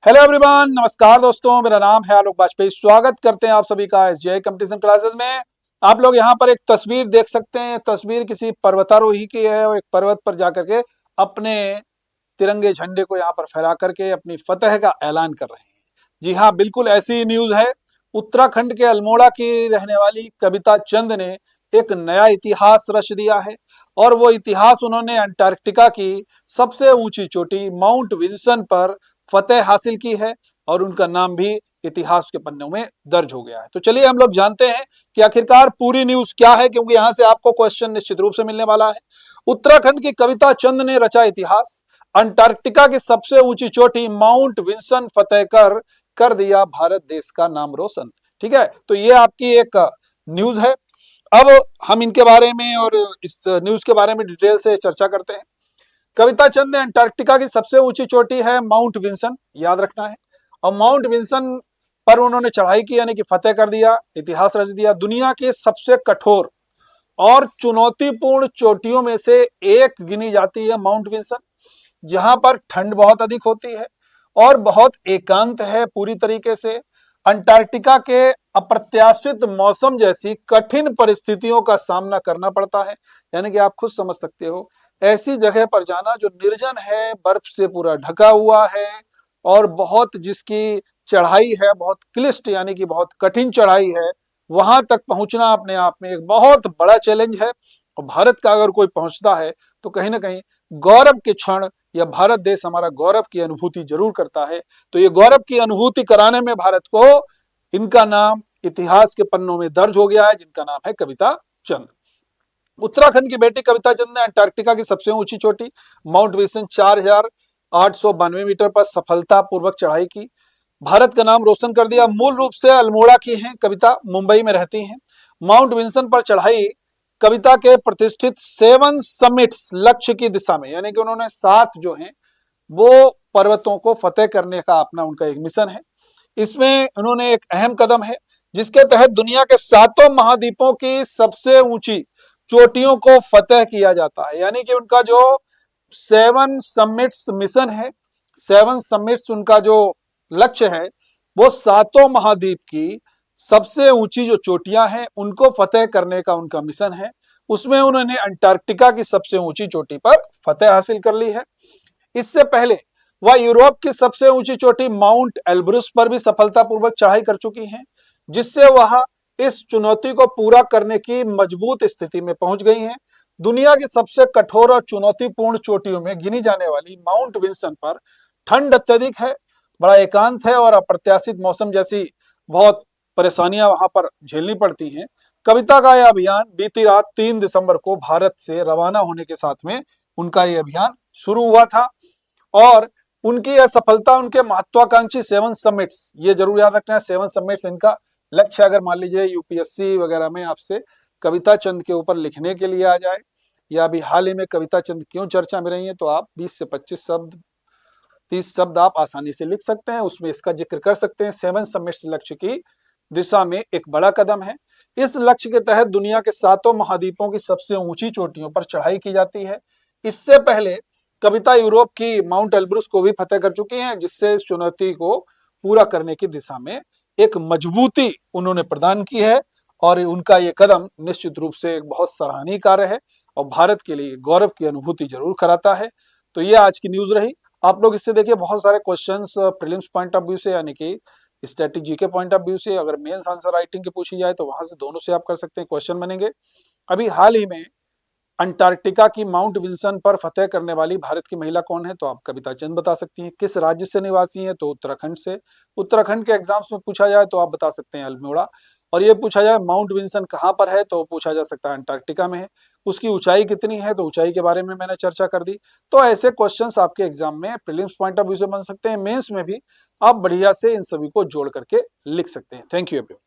Hello everyone, नमस्कार दोस्तों, मेरा नाम है आलोक वाजपेयी। स्वागत करते हैं आप सभी का एसजीआई कंपटीशन क्लासेस में। आप लोग यहाँ पर एक तस्वीर देख सकते हैं। तस्वीर किसी पर्वतारोही की है और एक पर्वत पर जाकर के अपने तिरंगे झंडे को यहाँ पर फहरा करके अपनी फतह का ऐलान कर रहे हैं। जी हाँ, बिल्कुल ऐसी न्यूज है। उत्तराखंड के अल्मोड़ा की रहने वाली कविता चंद ने एक नया इतिहास रच दिया है और वो इतिहास उन्होंने अंटार्कटिका की सबसे ऊंची चोटी माउंट विल्सन पर फतेह हासिल की है और उनका नाम भी इतिहास के पन्नों में दर्ज हो गया है। तो चलिए हम लोग जानते हैं कि आखिरकार पूरी न्यूज क्या है, क्योंकि यहां से आपको क्वेश्चन निश्चित रूप से मिलने वाला है। उत्तराखंड की कविता चंद ने रचा इतिहास, अंटार्कटिका की सबसे ऊंची चोटी माउंट विल्सन फतेह कर दिया भारत देश का नाम रोशन। ठीक है, तो ये आपकी एक न्यूज है। अब हम इनके बारे में और इस न्यूज के बारे में डिटेल से चर्चा करते हैं। कविता चंद ने अंटार्कटिका की सबसे ऊंची चोटी है माउंट विल्सन, याद रखना है। और माउंट विल्सन पर उन्होंने चढ़ाई की, यानी कि फतेह कर दिया, इतिहास रच दिया। दुनिया के सबसे कठोर और चुनौतीपूर्ण चोटियों में से एक गिनी जाती है माउंट विल्सन। यहाँ पर ठंड बहुत अधिक होती है और बहुत एकांत है पूरी तरीके से। अंटार्कटिका के अप्रत्याशित मौसम जैसी कठिन परिस्थितियों का सामना करना पड़ता है, यानी कि आप खुद समझ सकते हो ऐसी जगह पर जाना जो निर्जन है, बर्फ से पूरा ढका हुआ है और बहुत जिसकी चढ़ाई है बहुत क्लिष्ट, यानी कि बहुत कठिन चढ़ाई है। वहां तक पहुंचना अपने आप में एक बहुत बड़ा चैलेंज है और भारत का अगर कोई पहुंचता है तो कहीं ना कहीं गौरव के क्षण या भारत देश हमारा गौरव की अनुभूति जरूर करता है। तो ये गौरव की अनुभूति कराने में भारत को इनका नाम इतिहास के पन्नों में दर्ज हो गया है, जिनका नाम है कविता चंद। उत्तराखंड की बेटी कविता चंद ने अंटार्कटिका की सबसे ऊंची चोटी माउंट विल्सन 4892 मीटर पर सफलतापूर्वक चढ़ाई की, भारत का नाम रोशन कर दिया। मूल रूप से अल्मोड़ा की हैं कविता, मुंबई में रहती हैं। माउंट विल्सन पर चढ़ाई कविता के प्रतिष्ठित 7 समिट्स लक्ष्य की दिशा में, यानी कि उन्होंने 7 जो हैं वो पर्वतों को फतेह करने का अपना उनका एक मिशन है। इसमें उन्होंने एक अहम कदम है जिसके तहत दुनिया के 7 महाद्वीपों की सबसे ऊंची चोटियों को फतेह किया जाता है, यानी कि उनका जो 7 समिट्स मिशन है, 7 समिट्स उनका जो लक्ष्य है वो 7 महाद्वीप की सबसे ऊंची जो चोटियां हैं उनको फतेह करने का उनका मिशन है। उसमें उन्होंने अंटार्कटिका की सबसे ऊंची चोटी पर फतेह हासिल कर ली है। इससे पहले वह यूरोप की सबसे ऊंची चोटी माउंट एल्ब्रुस पर भी सफलतापूर्वक चढ़ाई कर चुकी हैं, जिससे वह इस चुनौती को पूरा करने की मजबूत स्थिति में पहुंच गई हैं। दुनिया की सबसे कठोर और चुनौतीपूर्ण चोटियों में गिनी जाने वाली माउंट विल्सन पर ठंड अत्यधिक है, बड़ा एकांत है और अप्रत्याशित मौसम जैसी बहुत परेशानियां वहां पर झेलनी पड़ती हैं। कविता का यह अभियान बीती रात 3 दिसंबर को भारत से रवाना होने के साथ में उनका यह अभियान शुरू हुआ था और उनकी यह सफलता उनके महत्वाकांक्षी 7 समिट्स, ये जरूर याद रखना है 7 समिट्स इनका लक्ष्य। अगर मान लीजिए यूपीएससी वगैरह में आपसे कविता चंद के ऊपर लिखने के लिए आ जाए या अभी हाल ही में कविता चंद क्यों चर्चा में रही है, तो आप 20 से 25 शब्द 30 शब्द आप आसानी से लिख सकते हैं, उसमें इसका जिक्र कर सकते हैं। 7 समिट्स लक्ष्य की दिशा में एक बड़ा कदम है। इस लक्ष्य के तहत दुनिया के 7 महाद्वीपों की सबसे ऊंची चोटियों पर चढ़ाई की जाती है। इससे पहले कविता यूरोप की माउंट एल्ब्रुस को भी फतेह कर चुकी हैं, जिससे इस चुनौती को पूरा करने की दिशा में एक मजबूती उन्होंने प्रदान की है और उनका ये कदम निश्चित रूप से एक बहुत सराहनीय कार्य है और भारत के लिए गौरव की अनुभूति जरूर कराता है। तो ये आज की न्यूज रही। आप लोग इससे देखिए बहुत सारे questions prelims point of view से, यानी कि static GK point of view से, अगर मेंस आंसर राइटिंग की पूछी जाए तो वहां से दोनों से आप कर सकते हैं, क्वेश्चन बनेंगे। अभी हाल ही में अंटार्कटिका की माउंट विल्सन पर फतेह करने वाली भारत की महिला कौन है, तो आप कविता चंद बता सकती हैं। किस राज्य से निवासी हैं, तो उत्तराखंड से। उत्तराखंड के एग्जाम्स में पूछा जाए तो आप बता सकते हैं अल्मोड़ा। और ये पूछा जाए माउंट विल्सन कहाँ पर है, तो पूछा जा सकता है अंटार्कटिका में है। उसकी ऊंचाई कितनी है, तो ऊंचाई के बारे में मैंने चर्चा कर दी। तो ऐसे क्वेश्चंस आपके एग्जाम में प्रीलिम्स पॉइंट ऑफ व्यू से बन सकते हैं, मेंस में भी आप बढ़िया से इन सभी को जोड़ करके लिख सकते हैं। Thank you everyone.